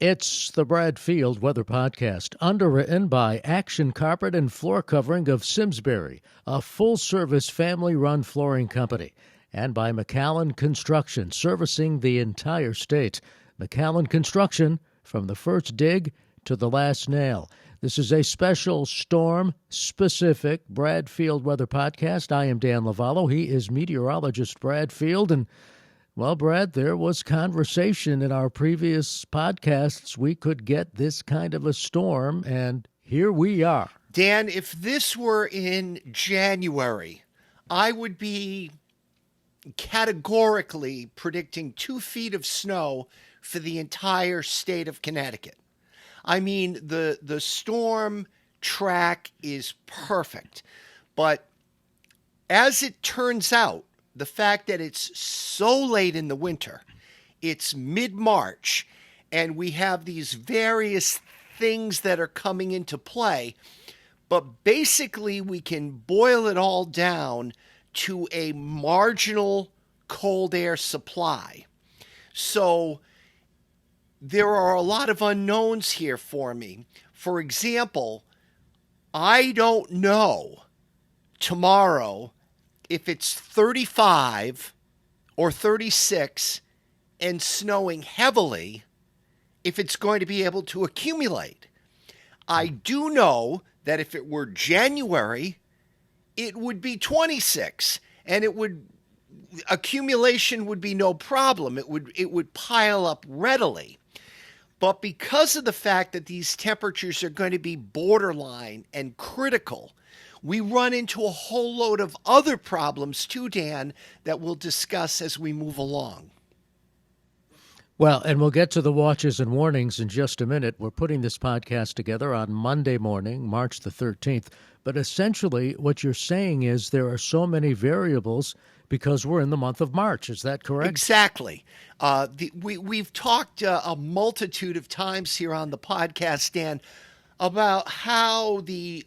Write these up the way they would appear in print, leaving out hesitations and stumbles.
It's the Brad Field Weather Podcast, underwritten by Action Carpet and Floor Covering of Simsbury, a full-service family-run flooring company, and by McAllen Construction, servicing the entire state. McAllen Construction, from the first dig to the last nail. This is a special storm-specific Brad Field Weather Podcast. I am Dan Lovallo. He is meteorologist Brad Field, and well, Brad, there was conversation in our previous podcasts. We could get this kind of a storm, and here we are. Dan, if this were in January, I would be categorically predicting 2 feet of snow for the entire state of Connecticut. I mean, the storm track is perfect. But as it turns out, the fact that it's so late in the winter, it's mid-March, and we have these various things that are coming into play, but basically we can boil it all down to a marginal cold air supply. So there are a lot of unknowns here for me. For example, I don't know tomorrow if it's 35 or 36 and snowing heavily, if it's going to be able to accumulate. I do know that if it were January, it would be 26 and accumulation would be no problem. It would pile up readily. But because of the fact that these temperatures are going to be borderline and critical, we run into a whole load of other problems too, Dan, that we'll discuss as we move along. Well, and we'll get to the watches and warnings in just a minute. We're putting this podcast together on Monday morning, March the 13th. But essentially, what you're saying is there are so many variables because we're in the month of March. Is that correct? Exactly. We've talked a multitude of times here on the podcast, Dan, about how the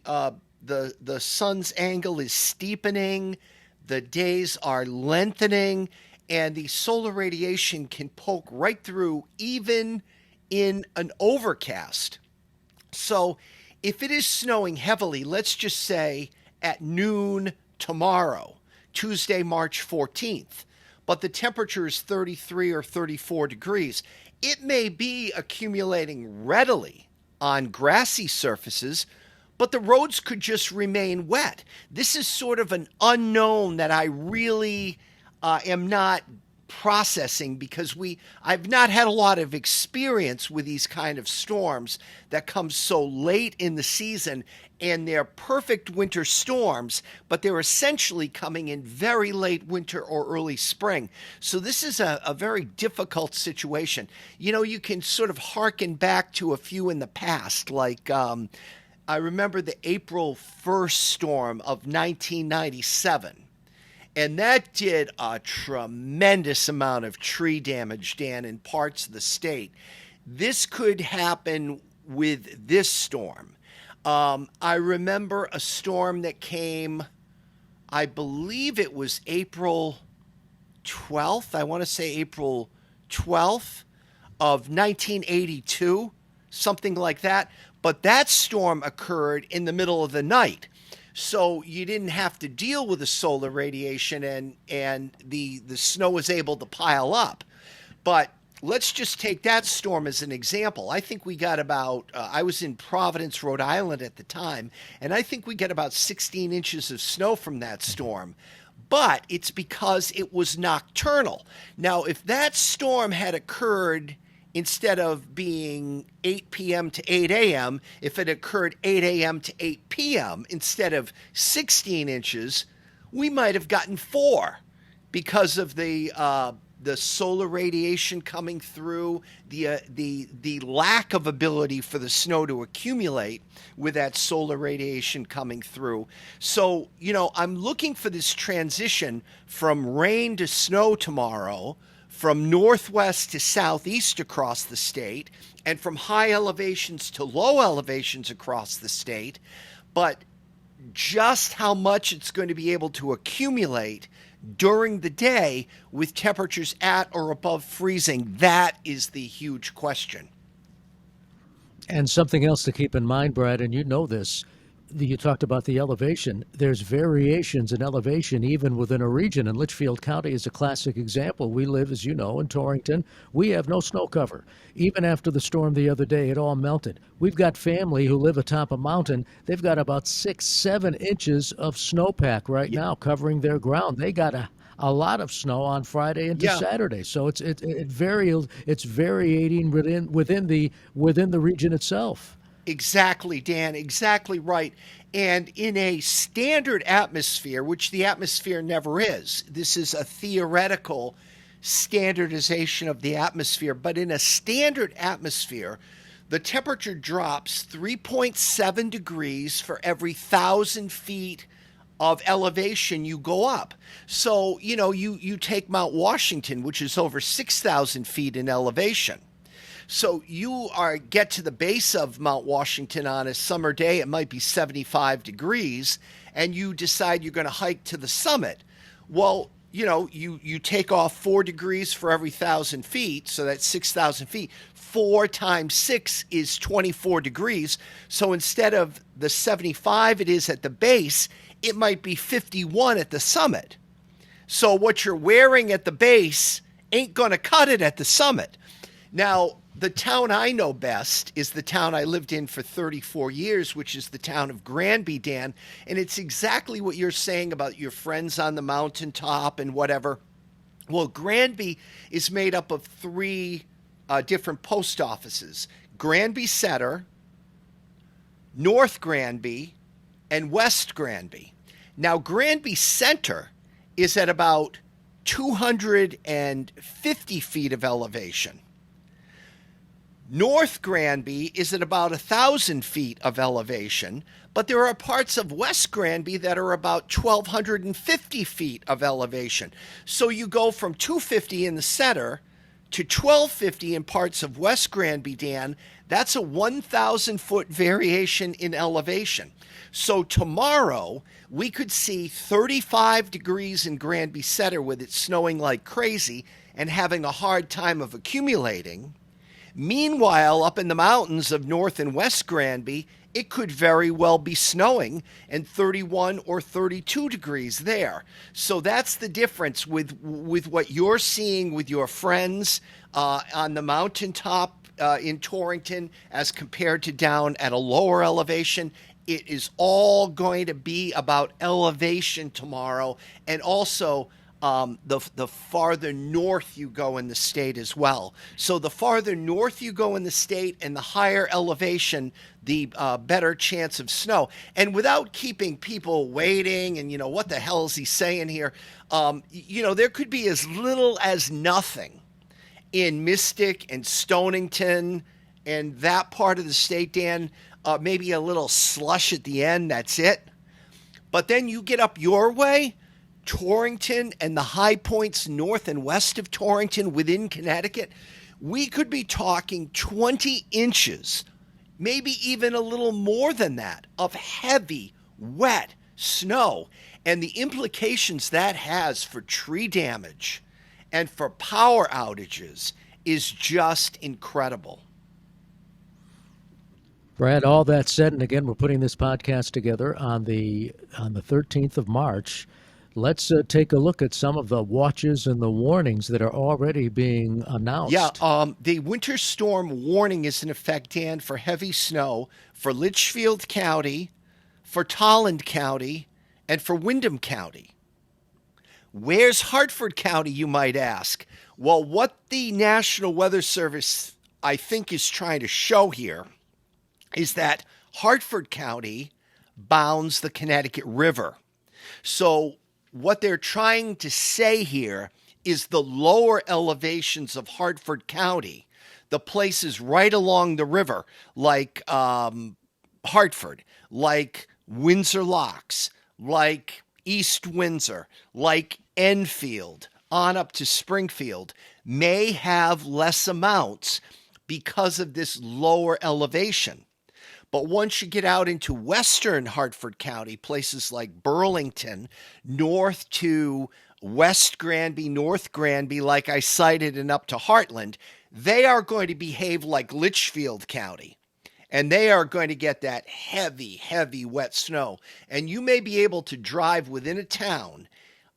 sun's angle is steepening, the days are lengthening, and the solar radiation can poke right through even in an overcast. So if it is snowing heavily, let's just say at noon tomorrow, Tuesday, March 14th, but the temperature is 33 or 34 degrees, it may be accumulating readily on grassy surfaces, but the roads could just remain wet. This is sort of an unknown that I really am not processing because I've not had a lot of experience with these kind of storms that come so late in the season, and they're perfect winter storms, but they're essentially coming in very late winter or early spring. So this is a very difficult situation. You know, you can sort of hearken back to a few in the past, like I remember the April 1st storm of 1997. And that did a tremendous amount of tree damage, Dan, in parts of the state. This could happen with this storm. I remember a storm that came, I believe it was April 12th. I want to say April 12th of 1982, something like that. But that storm occurred in the middle of the night. So you didn't have to deal with the solar radiation and the snow was able to pile up. But let's just take that storm as an example. I think we got about, I was in Providence, Rhode Island at the time, and I think we got about 16 inches of snow from that storm. But it's because it was nocturnal. Now, if that storm had occurred instead of being 8 p.m. to 8 a.m., if it occurred 8 a.m. to 8 p.m. instead of 16 inches, we might have gotten 4 because of the solar radiation coming through, the lack of ability for the snow to accumulate with that solar radiation coming through. So, you know, I'm looking for this transition from rain to snow tomorrow, from northwest to southeast across the state, and from high elevations to low elevations across the state. But just how much it's going to be able to accumulate during the day with temperatures at or above freezing, that is the huge question. And something else to keep in mind, Brad, and you know this, you talked about the elevation. There's variations in elevation even within a region, and Litchfield County is a classic example. We live, as you know, in Torrington. We have no snow cover. Even after the storm the other day, it all melted. We've got family who live atop a mountain. They've got about 6-7 inches of snowpack right now covering their ground. They got a lot of snow on Friday into Saturday. So it varied. It's varying within the region itself. Exactly, Dan. Exactly right. And in a standard atmosphere, which the atmosphere never is, this is a theoretical standardization of the atmosphere. But in a standard atmosphere, the temperature drops 3.7 degrees for every 1,000 feet of elevation you go up. So, you take Mount Washington, which is over 6,000 feet in elevation. So you get to the base of Mount Washington on a summer day, it might be 75 degrees, and you decide you're going to hike to the summit. Well, you take off 4 degrees for every 1,000 feet, so that's 6,000 feet. 4 times 6 is 24 degrees. So instead of the 75 it is at the base, it might be 51 at the summit. So what you're wearing at the base ain't going to cut it at the summit. Now, the town I know best is the town I lived in for 34 years, which is the town of Granby, Dan. And it's exactly what you're saying about your friends on the mountaintop and whatever. Well, Granby is made up of 3 different post offices: Granby Center, North Granby, and West Granby. Now, Granby Center is at about 250 feet of elevation. North Granby is at about 1,000 feet of elevation, but there are parts of West Granby that are about 1,250 feet of elevation. So you go from 250 in the center to 1,250 in parts of West Granby, Dan. That's a 1,000 foot variation in elevation. So tomorrow we could see 35 degrees in Granby Center with it snowing like crazy and having a hard time of accumulating. Meanwhile, up in the mountains of North and West Granby, it could very well be snowing and 31 or 32 degrees there. So that's the difference with what you're seeing with your friends on the mountaintop in Torrington as compared to down at a lower elevation. It is all going to be about elevation tomorrow, and also the farther north you go in the state as well. So the farther north you go in the state and the higher elevation, the better chance of snow. And without keeping people waiting and, what the hell is he saying here? There could be as little as nothing in Mystic and Stonington and that part of the state, Dan. Maybe a little slush at the end, that's it. But then you get up your way, Torrington and the high points north and west of Torrington within Connecticut, we could be talking 20 inches, maybe even a little more than that, of heavy, wet snow. And the implications that has for tree damage and for power outages is just incredible. Brad, all that said, and again, we're putting this podcast together on the 13th of March. Let's take a look at some of the watches and the warnings that are already being announced. Yeah, the winter storm warning is in effect, Dan, for heavy snow for Litchfield County, for Tolland County, and for Windham County. Where's Hartford County, you might ask? Well, what the National Weather Service, I think, is trying to show here is that Hartford County bounds the Connecticut River. So what they're trying to say here is the lower elevations of Hartford County, the places right along the river, like Hartford, like Windsor Locks, like East Windsor, like Enfield, on up to Springfield, may have less amounts because of this lower elevation. But once you get out into western Hartford County, places like Burlington, north to West Granby, North Granby, like I cited, and up to Heartland, they are going to behave like Litchfield County. And they are going to get that heavy, heavy wet snow. And you may be able to drive within a town.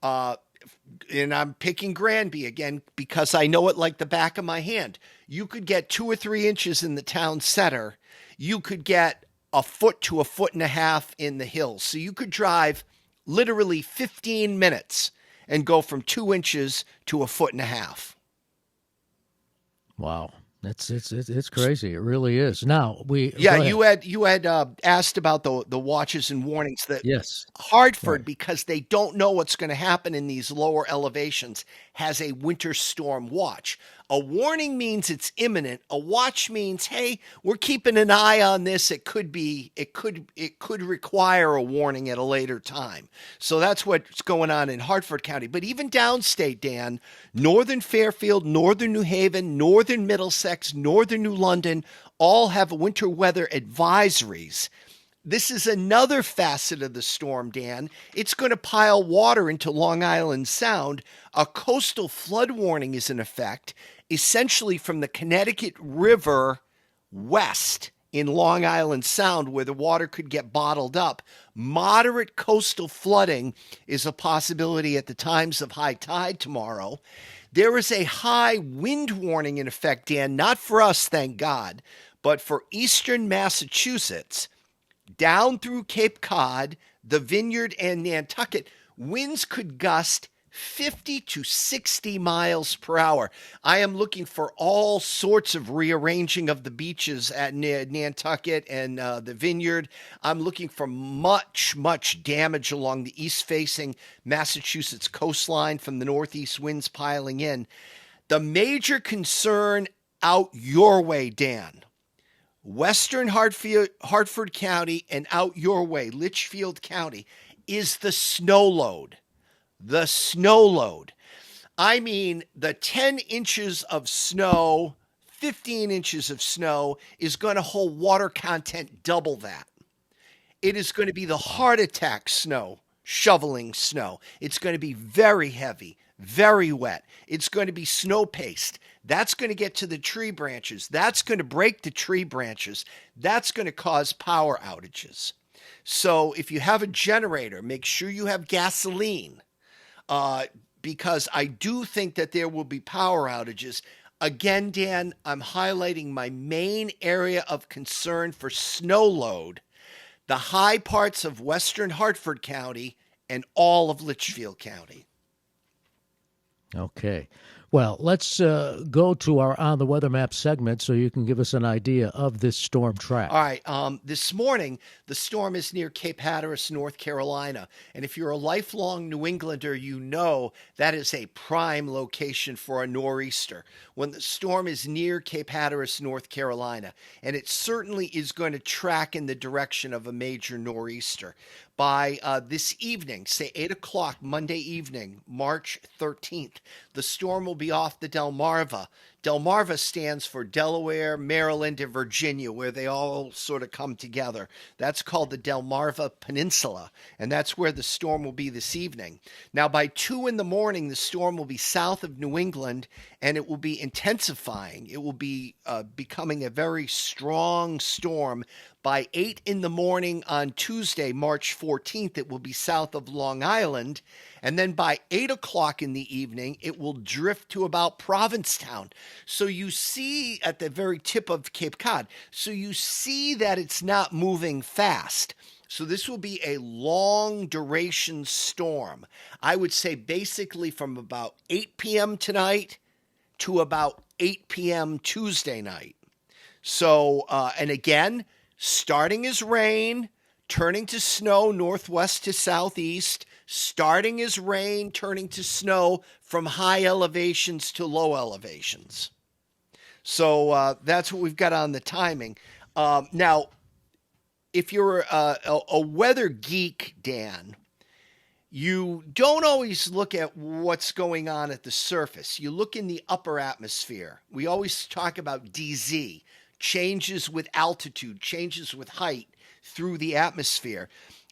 And I'm picking Granby again because I know it like the back of my hand. You could get 2 or 3 inches in the town center. You could get a foot to a foot and a half in the hills. So you could drive literally 15 minutes and go from 2 inches to a foot and a half. Wow. It's crazy. It really is. Now You had asked about the watches and warnings that yes, Hartford, right. because they don't know what's going to happen in these lower elevations, has a winter storm watch. A warning means it's imminent. A watch means, hey, we're keeping an eye on this. It could require a warning at a later time. So that's what's going on in Hartford County. But even downstate, Dan, northern Fairfield, northern New Haven, northern Middlesex, northern New London, all have winter weather advisories. This is another facet of the storm, Dan. It's going to pile water into Long Island Sound. A coastal flood warning is in effect, essentially from the Connecticut River west in Long Island Sound, where the water could get bottled up. Moderate coastal flooding is a possibility at the times of high tide tomorrow. There is a high wind warning in effect, Dan, not for us, thank God, but for eastern Massachusetts, down through Cape Cod, the Vineyard, and Nantucket. Winds could gust 50 to 60 miles per hour. I am looking for all sorts of rearranging of the beaches at Nantucket and the Vineyard. I'm looking for much, much damage along the east-facing Massachusetts coastline from the northeast winds piling in. The major concern out your way, Dan, Western Hartford County and out your way, Litchfield County, is the snow load. The snow load. I mean, the 10 inches of snow, 15 inches of snow is going to hold water content double that. It is going to be the heart attack snow, shoveling snow. It's going to be very heavy, very wet. It's going to be snow paste. That's going to get to the tree branches. That's going to break the tree branches. That's going to cause power outages. So if you have a generator, make sure you have gasoline, because I do think that there will be power outages. Again, Dan, I'm highlighting my main area of concern for snow load, the high parts of western Hartford County and all of Litchfield County. Okay. Well, let's go to our On the Weather Map segment so you can give us an idea of this storm track. All right. This morning, the storm is near Cape Hatteras, North Carolina. And if you're a lifelong New Englander, you know that is a prime location for a nor'easter when the storm is near Cape Hatteras, North Carolina. And it certainly is going to track in the direction of a major nor'easter. By this evening, say 8 o'clock Monday evening, March 13th, the storm will be off the Delmarva. Delmarva stands for Delaware, Maryland, and Virginia, where they all sort of come together. That's called the Delmarva Peninsula, and that's where the storm will be this evening. Now, by 2 in the morning, the storm will be south of New England, and it will be intensifying. It will be becoming a very strong storm. By 8 in the morning on Tuesday, March 14th, it will be south of Long Island. And then by 8 o'clock in the evening, it will drift to about Provincetown. So you see at the very tip of Cape Cod. So you see that it's not moving fast. So this will be a long duration storm. I would say basically from about 8 p.m. tonight to about 8 p.m. Tuesday night. So, and again, starting as rain, turning to snow northwest to southeast, starting as rain, turning to snow from high elevations to low elevations. So that's what we've got on the timing. Now, if you're a weather geek, Dan, you don't always look at what's going on at the surface. You look in the upper atmosphere. We always talk about DZ, changes with altitude, changes with height through the atmosphere.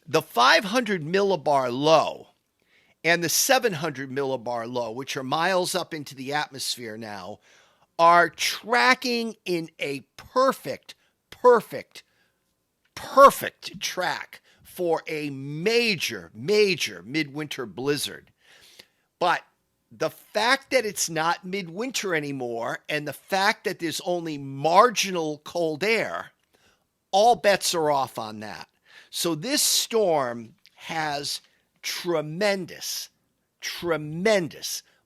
The 500 millibar low and the 700 millibar low, which are miles up into the atmosphere now, are tracking in a perfect perfect track for a major midwinter blizzard. But the fact that it's not midwinter anymore and the fact that there's only marginal cold air, all bets are off on that. So this storm has tremendous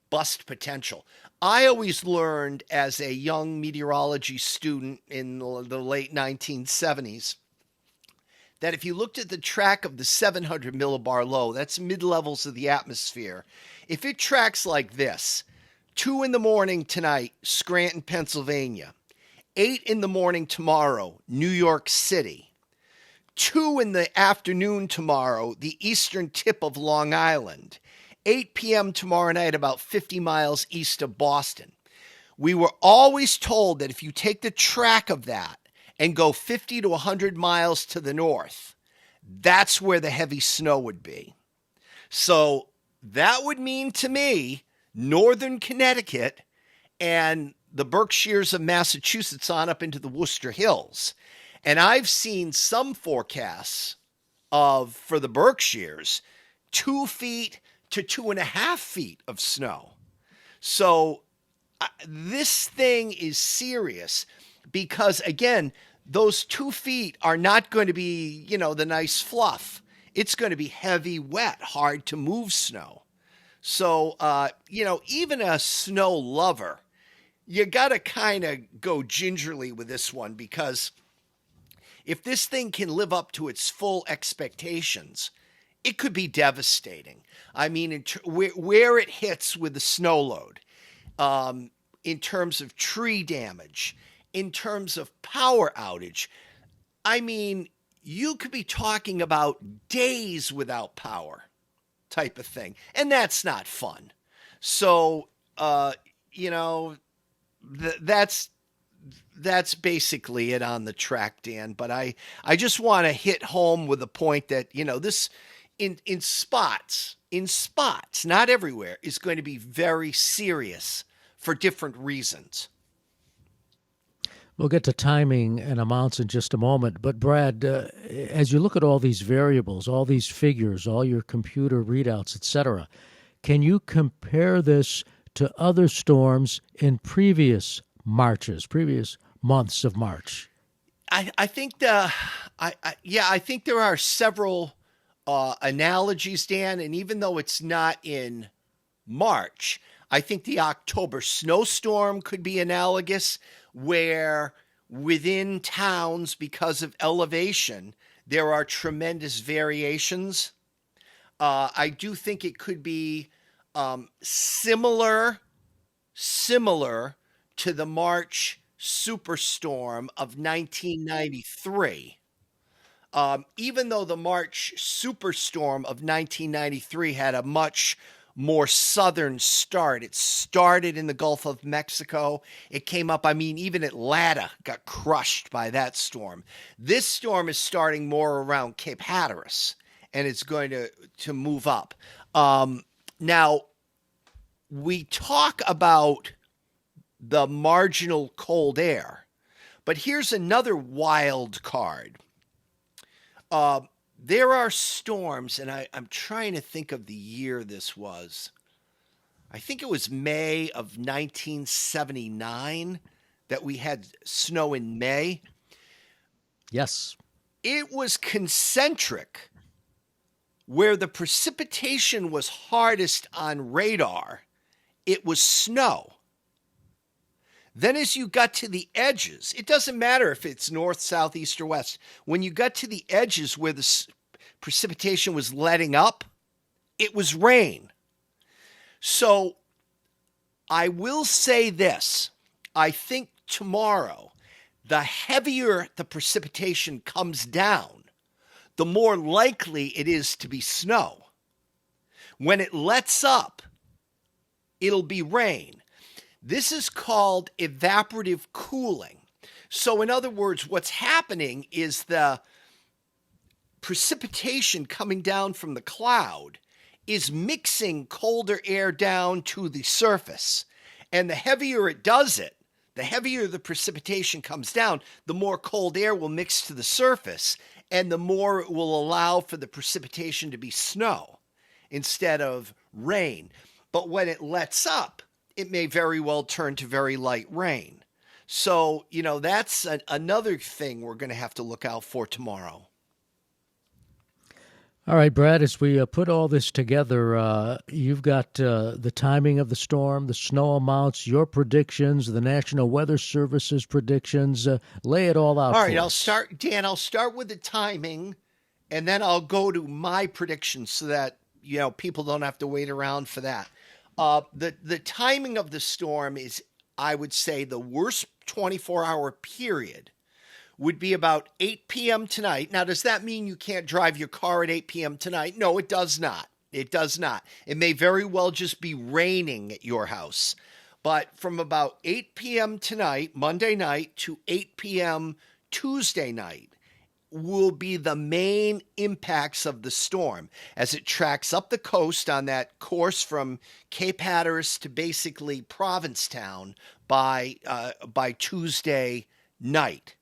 bust potential. I always learned as a young meteorology student in the late 1970s that if you looked at the track of the 700 millibar low, that's mid-levels of the atmosphere, if it tracks like this, 2 in the morning tonight, Scranton, Pennsylvania, 8 in the morning tomorrow, New York City, 2 in the afternoon tomorrow, the eastern tip of Long Island, 8 p.m. tomorrow night, about 50 miles east of Boston. We were always told that if you take the track of that and go 50 to 100 miles to the north, that's where the heavy snow would be. So that would mean to me, northern Connecticut and the Berkshires of Massachusetts on up into the Worcester Hills. And I've seen some forecasts for the Berkshires, 2 feet to 2.5 feet of snow. So this thing is serious because, again, those 2 feet are not going to be, the nice fluff. It's going to be heavy, wet, hard to move snow. So, even a snow lover, you got to kind of go gingerly with this one because if this thing can live up to its full expectations, it could be devastating. I mean, where it hits with the snow load, in terms of tree damage, in terms of power outage, I mean, you could be talking about days without power type of thing. And that's not fun. So, that's basically it on the track, Dan. But I just want to hit home with the point that, this in spots, not everywhere, is going to be very serious for different reasons. We'll get to timing and amounts in just a moment. But Brad, as you look at all these variables, all these figures, all your computer readouts, etc., can you compare this to other storms in previous months of March? I think I think there are several analogies, Dan, and even though it's not in March, I think the October snowstorm could be analogous, where within towns, because of elevation, there are tremendous variations. I do think it could be similar to the March superstorm of 1993. Even though the March superstorm of 1993 had a much more southern start. It started in the Gulf of Mexico. It came up, even Atlanta got crushed by that storm. This storm is starting more around Cape Hatteras, and it's going to move up. Now, we talk about the marginal cold air, but here's another wild card. There are storms, and I'm trying to think of the year this was. I think it was May of 1979 that we had snow in May. Yes. It was concentric, where the precipitation was hardest on radar. It was snow. Then as you got to the edges, it doesn't matter if it's north, south, east, or west. When you got to the edges where the precipitation was letting up, it was rain. So I will say this. I think tomorrow, the heavier the precipitation comes down, the more likely it is to be snow. When it lets up, it'll be rain. This is called evaporative cooling. So in other words, what's happening is the precipitation coming down from the cloud is mixing colder air down to the surface. And the heavier it does it, The heavier the precipitation comes down, the more cold air will mix to the surface, and the more it will allow for the precipitation to be snow instead of rain. But when it lets up, it may very well turn to very light rain. So, that's another thing we're going to have to look out for tomorrow. All right, Brad, as we put all this together, you've got the timing of the storm, the snow amounts, your predictions, the National Weather Service's predictions. Lay it all out. All right, for I'll us. start, Dan, I'll start with the timing, and then I'll go to my predictions so that, people don't have to wait around for that. The timing of the storm is, I would say, the worst 24-hour period would be about 8 p.m. tonight. Now, does that mean you can't drive your car at 8 p.m. tonight? No, it does not. It does not. It may very well just be raining at your house. But from about 8 p.m. tonight, Monday night, to 8 p.m. Tuesday night will be the main impacts of the storm as it tracks up the coast on that course from Cape Hatteras to basically Provincetown by Tuesday night.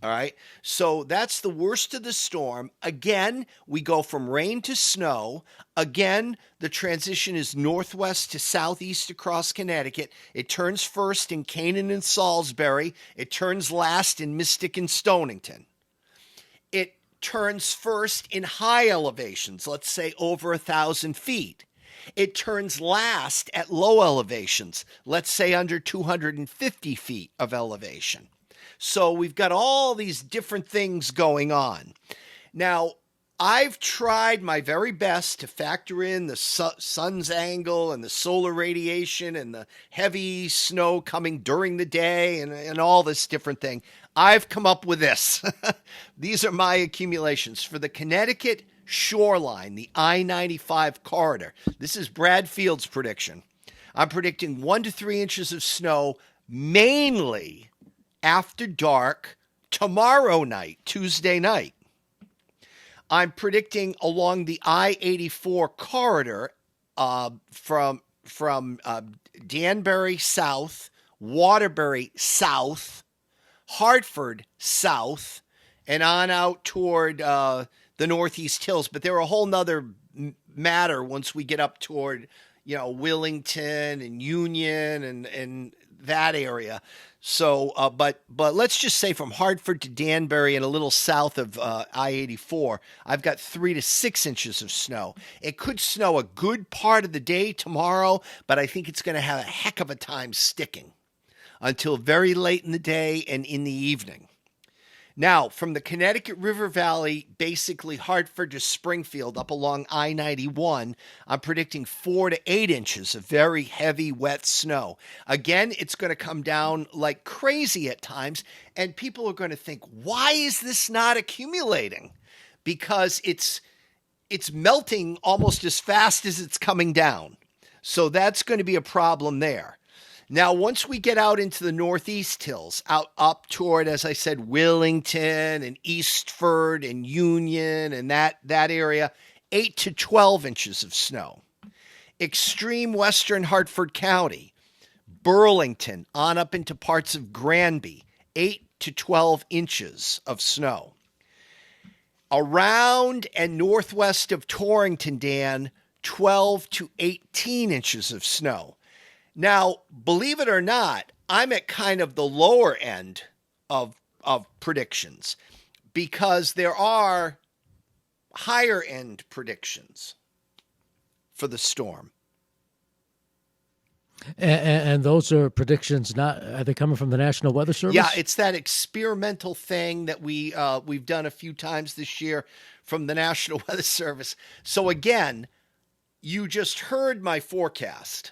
All right, so that's the worst of the storm. Again, we go from rain to snow. Again, the transition is northwest to southeast across Connecticut. It turns first in Canaan and Salisbury. It turns last in Mystic and Stonington. It turns first in high elevations, let's say over 1,000 feet. It turns last at low elevations, let's say under 250 feet of elevation. So we've got all these different things going on. Now, I've tried my very best to factor in the sun's angle and the solar radiation and the heavy snow coming during the day and all this different thing. I've come up with this. These are my accumulations. For the Connecticut shoreline, the I-95 corridor, this is Brad Field's prediction. I'm predicting 1 to 3 inches of snow, mainly after dark tomorrow night, Tuesday night. I'm predicting along the I-84 corridor from Danbury south, Waterbury south, Hartford south, and on out toward the Northeast Hills. But they're a whole nother matter once we get up toward, Willington and Union and that area. So, but let's just say from Hartford to Danbury and a little south of I-84, I've got 3 to 6 inches of snow. It could snow a good part of the day tomorrow, but I think it's going to have a heck of a time sticking until very late in the day and in the evening. Now, from the Connecticut River Valley, basically Hartford to Springfield up along I-91, I'm predicting 4 to 8 inches of very heavy, wet snow. Again, it's going to come down like crazy at times, and people are going to think, why is this not accumulating? Because it's melting almost as fast as it's coming down. So that's going to be a problem there. Now, once we get out into the Northeast Hills, out up toward, as I said, Willington and Eastford and Union and that area, 8 to 12 inches of snow. Extreme western Hartford County, Burlington, on up into parts of Granby, 8 to 12 inches of snow. Around and northwest of Torrington, Dan, 12 to 18 inches of snow. Now, believe it or not, I'm at kind of the lower end of predictions because there are higher end predictions for the storm. And those are predictions, are they coming from the National Weather Service? Yeah, it's that experimental thing that we've done a few times this year from the National Weather Service. So again, you just heard my forecast.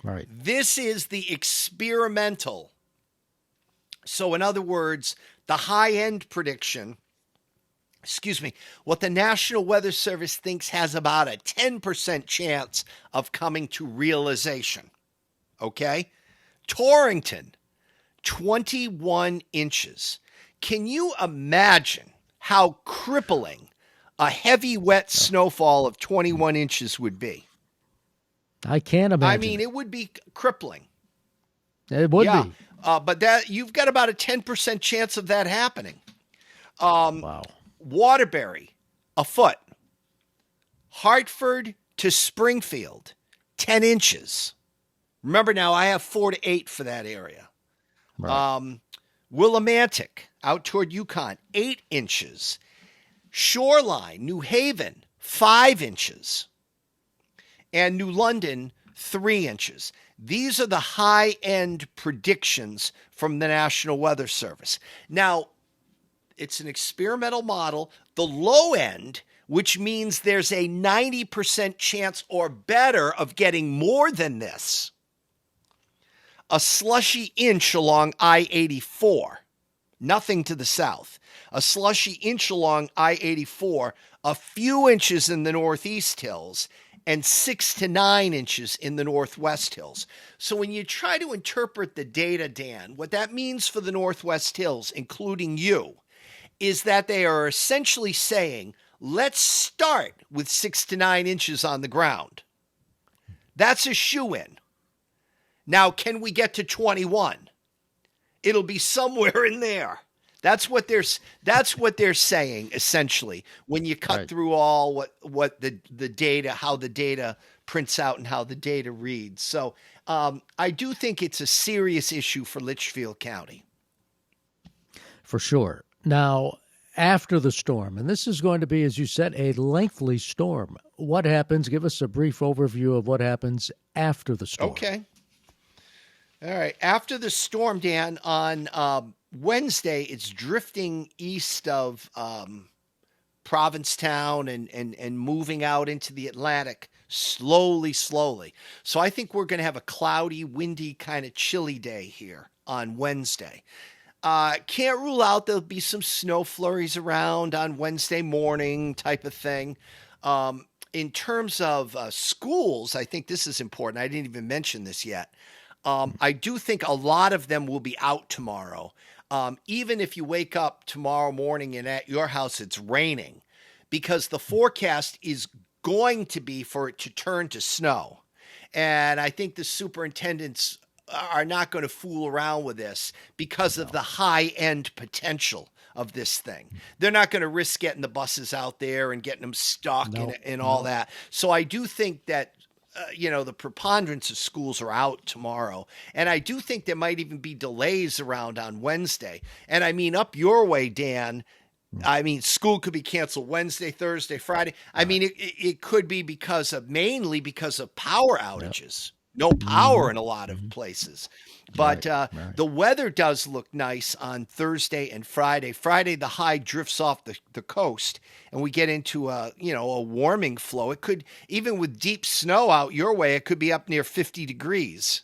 Right. This is the experimental. So in other words, the high-end prediction, what the National Weather Service thinks has about a 10% chance of coming to realization. Okay? Torrington, 21 inches. Can you imagine how crippling a heavy, wet snowfall of 21 inches would be? I can't imagine. I mean, it would be crippling. It would Yeah. be. But that you've got about a 10% chance of that happening. Wow. Waterbury, a foot. Hartford to Springfield, 10 inches. Remember now, I have 4 to 8 for that area. Right. Willimantic, out toward Yukon, 8 inches. Shoreline, New Haven, 5 inches. And New London, 3 inches. These are the high-end predictions from the National Weather Service. Now, it's an experimental model. The low end, which means there's a 90% chance or better of getting more than this, a slushy inch along I-84, nothing to the south. A slushy inch along I-84, a few inches in the Northeast Hills, and 6 to 9 inches in the Northwest Hills. So when you try to interpret the data, Dan, what that means for the Northwest Hills, including you, is that they are essentially saying, let's start with 6 to 9 inches on the ground. That's a shoo-in. Now, can we get to 21? It'll be somewhere in there. That's what they're saying essentially when you cut through all what the data, how the data prints out and how the data reads. So I do think it's a serious issue for Litchfield County. For sure. Now, after the storm, and this is going to be, as you said, a lengthy storm. What happens? Give us a brief overview of what happens after the storm. Okay. All right. After the storm, Dan, on Wednesday, it's drifting east of Provincetown and moving out into the Atlantic slowly. So I think we're going to have a cloudy, windy, kind of chilly day here on Wednesday. Can't rule out there'll be some snow flurries around on Wednesday morning type of thing. In terms of schools, I think this is important. I didn't even mention this yet. I do think a lot of them will be out tomorrow. Even if you wake up tomorrow morning and at your house it's raining, because the forecast is going to be for it to turn to snow. And I think the superintendents are not going to fool around with this because of the high-end potential of this thing. They're not going to risk getting the buses out there and getting them stuck and all that. So I do think that the preponderance of schools are out tomorrow. And I do think there might even be delays around on Wednesday. And I mean, up your way, Dan, I mean, school could be canceled Wednesday, Thursday, Friday. I mean, it could be mainly because of power outages. No power in a lot of places. But the weather does look nice on Thursday and Friday. Friday, the high drifts off the coast, and we get into a warming flow. It could, even with deep snow out your way, it could be up near 50 degrees.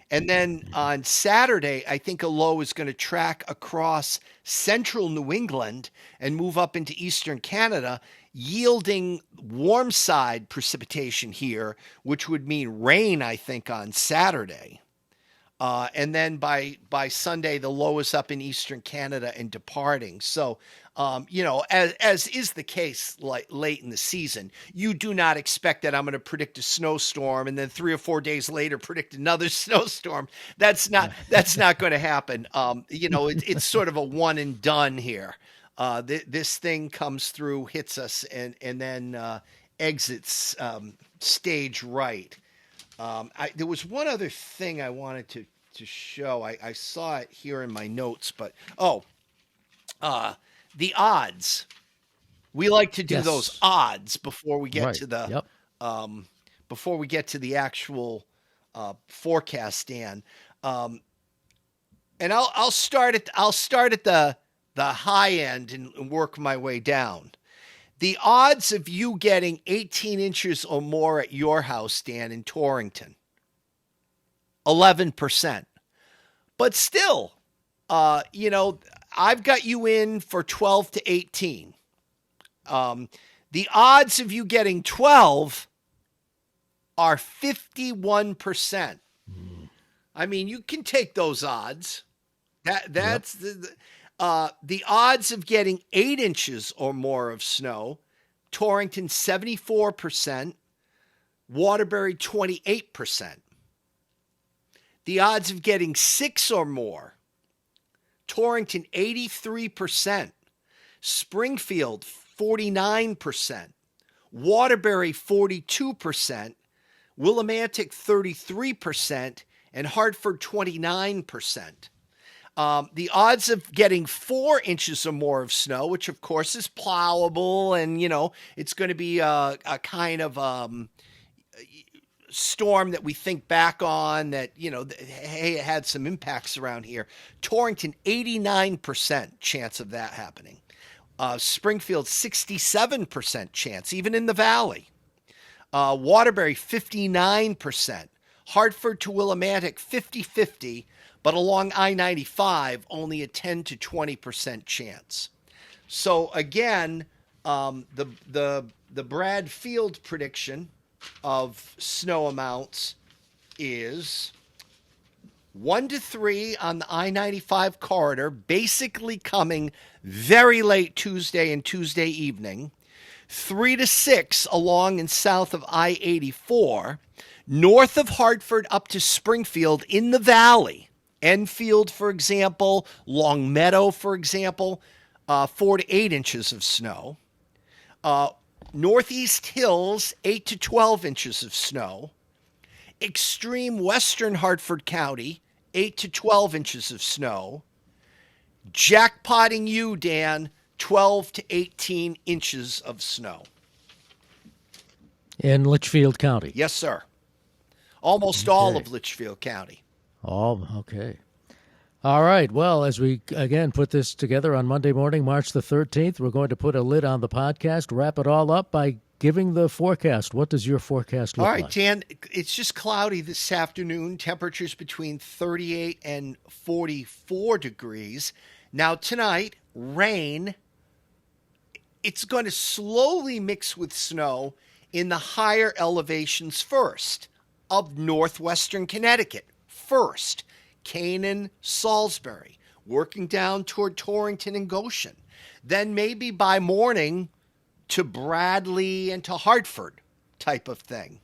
And then on Saturday, I think a low is going to track across central New England and move up into eastern Canada, yielding warm side precipitation here, which would mean rain, I think, on Saturday. And then by Sunday, the low is up in eastern Canada and departing. So, as is the case late in the season, you do not expect that I'm going to predict a snowstorm and then 3 or 4 days later predict another snowstorm. That's not going to happen. It's sort of a one and done here. This thing comes through, hits us, and then exits stage right. There was one other thing I wanted to show. I saw it here in my notes, but the odds. We like to do those odds before we get to the before we get to the actual forecast, Dan. And I'll start at the high end and work my way down. The odds of you getting 18 inches or more at your house, Dan, in Torrington, 11%. But still, I've got you in for 12 to 18. The odds of you getting 12 are 51%. I mean, you can take those odds. That's the odds of getting 8 inches or more of snow, Torrington 74%, Waterbury 28%. The odds of getting 6 or more: Torrington 83%, Springfield 49%, Waterbury 42%, Willimantic 33%, and Hartford 29%. The odds of getting 4 inches or more of snow, which of course is plowable, and it's going to be a kind of storm that we think back on that, hey, it had some impacts around here. Torrington, 89% chance of that happening. Springfield, 67% chance, even in the valley. Waterbury, 59%. Hartford to Willimantic, 50-50, but along I-95, only a 10 to 20% chance. So again, the Brad Field prediction of snow amounts is 1 to 3 on the I-95 corridor, basically coming very late Tuesday and Tuesday evening. 3 to 6 along and south of I-84, north of Hartford up to Springfield in the valley. Enfield, for example, Long Meadow, for example, 4 to 8 inches of snow. Northeast Hills, 8 to 12 inches of snow. Extreme western Hartford County, 8 to 12 inches of snow. Jackpotting you, Dan, 12 to 18 inches of snow. In Litchfield County? Yes, sir. Almost all of Litchfield County. Oh, okay. All right. Well, as we, again, put this together on Monday morning, March the 13th, we're going to put a lid on the podcast, wrap it all up by giving the forecast. What does your forecast look like? All right, Dan, it's just cloudy this afternoon. Temperatures between 38 and 44 degrees. Now, tonight, rain. It's going to slowly mix with snow in the higher elevations first of northwestern Connecticut. First, Canaan, Salisbury, working down toward Torrington and Goshen. Then maybe by morning to Bradley and to Hartford type of thing.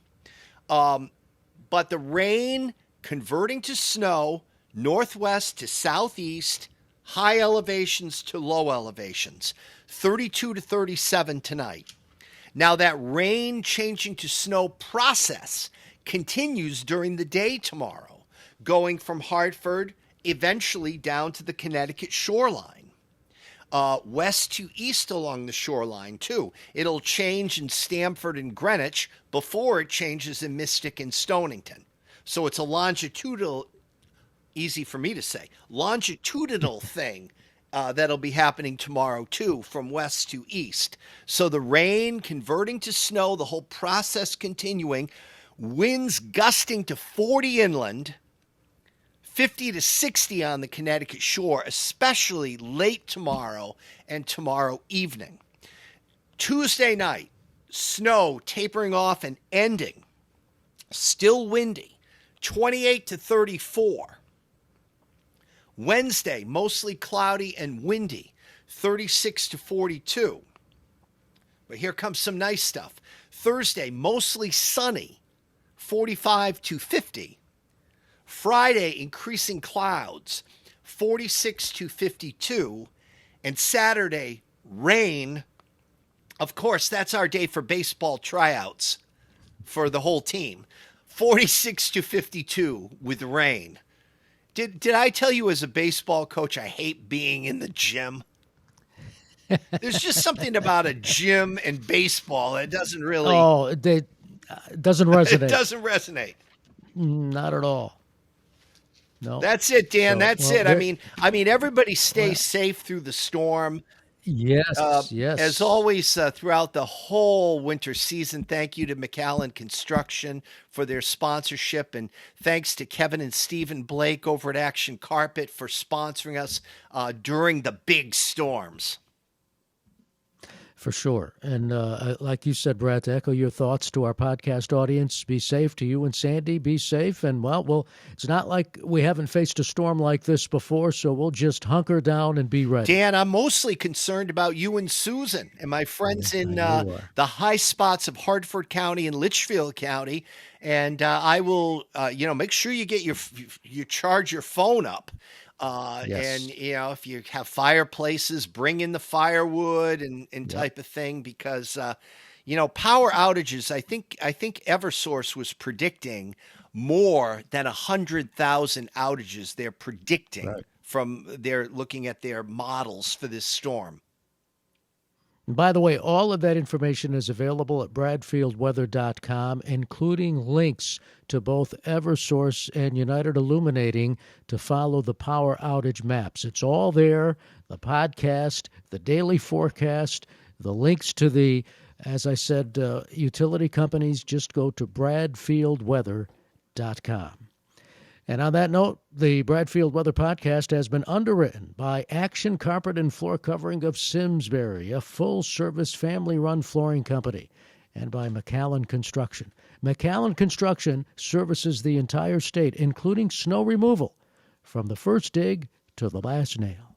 But the rain converting to snow, northwest to southeast, high elevations to low elevations, 32 to 37 tonight. Now that rain changing to snow process continues during the day tomorrow, going from Hartford eventually down to the Connecticut shoreline. West to east along the shoreline, too. It'll change in Stamford and Greenwich before it changes in Mystic and Stonington. So it's a longitudinal, easy for me to say, longitudinal thing that'll be happening tomorrow, too, from west to east. So the rain converting to snow, the whole process continuing, winds gusting to 40 inland, 50 to 60 on the Connecticut shore, especially late tomorrow and tomorrow evening. Tuesday night, snow tapering off and ending. Still windy, 28 to 34. Wednesday, mostly cloudy and windy, 36 to 42. But here comes some nice stuff. Thursday, mostly sunny, 45 to 50. Friday, increasing clouds, 46 to 52. And Saturday, rain. Of course, that's our day for baseball tryouts for the whole team. 46 to 52 with rain. Did I tell you as a baseball coach I hate being in the gym? There's just something about a gym and baseball that doesn't really... Oh, it doesn't resonate. It doesn't resonate. Not at all. No. That's it, Dan. That's it. I mean, everybody stay safe through the storm. Yes, yes. As always, throughout the whole winter season, thank you to McAllen Construction for their sponsorship, and thanks to Kevin and Stephen Blake over at Action Carpet for sponsoring us during the big storms. For sure. And like you said, Brad, to echo your thoughts to our podcast audience, be safe. To you and Sandy, be safe. And, well, it's not like we haven't faced a storm like this before, so we'll just hunker down and be ready. Dan, I'm mostly concerned about you and Susan and my friends in know you are. the high spots of Hartford County and Litchfield County. And I will, make sure you get you charge your phone up. Yes. And, if you have fireplaces, bring in the firewood and type of thing, because, power outages, I think Eversource was predicting more than 100,000 outages they're predicting. Right. From they're looking at their models for this storm. And by the way, all of that information is available at bradfieldweather.com, including links to both Eversource and United Illuminating to follow the power outage maps. It's all there, the podcast, the daily forecast, the links to the, as I said, utility companies. Just go to bradfieldweather.com. And on that note, the Bradfield Weather Podcast has been underwritten by Action Carpet and Floor Covering of Simsbury, a full-service family-run flooring company, and by McAllen Construction. McAllen Construction services the entire state, including snow removal, from the first dig to the last nail.